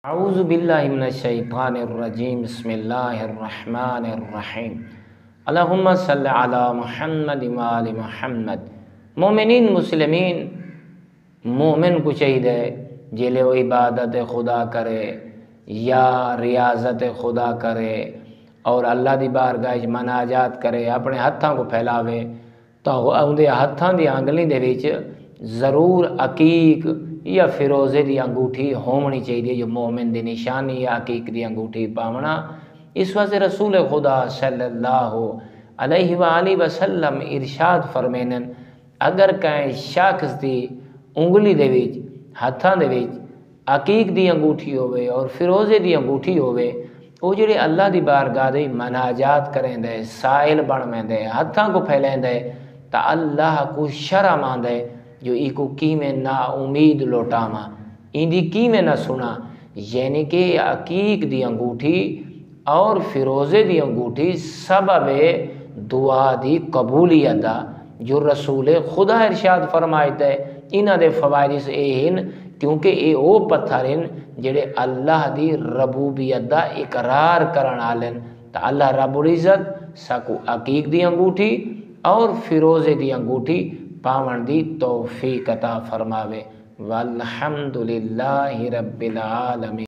اعوذ باللہ من الشیطان الرجیم بسم اللہ الرحمن الرحیم اللہم صلی علی محمد وآل محمد۔ مومنین مسلمین مومن کو چاہیے جلے وہ عبادت خدا کرے یا ریاضت خدا کرے اور اللہ دی بارگاہ مناجات کرے، اپنے ہتھاں کو پھیلاوے تو اندے ہتھاں دی انگلی دے وچ ضرور عقیق یا فیروزے دی انگوٹھی ہونی چاہیے، جو مومن دی نشانی یا عقیق دی انگوٹھی پاونا۔ اس واسطے رسول خدا صلی اللہ علیہ وآلہ وسلم ارشاد فرمینن، اگر کہیں شخص دی انگلی دے وچ ہتھاں دے وچ عقیق دی انگوٹھی ہوئے اور فیروزے دی انگوٹھی ہوئے، وہ جڑے اللہ دی بارگاہ دی مناجات کریں دے، سائل بن میں دے، ہتھاں کو پھیلیں دے، تا اللہ کو شرم آندے جو ای کو کی میں نا امید لوٹاما، ایندی کی میں نہ سنا، یعنی کہ عقیق دی انگوٹھی اور فیروزے دی انگوٹھی سبب دعا دی قبولیت دا، جو رسول خدا ارشاد فرمائے تے انہ دے فوائد سے اے ہن کیونکہ اے او پتھر ہن جڑے اللہ دی ربوبیت دا اقرار کرن آلن، تا اللہ رب العزت سکو عقیق دی انگوٹھی اور فیروزے دی انگوٹھی پاون دی توفیق عطا فرماوے۔ والحمدللہ رب العالمین۔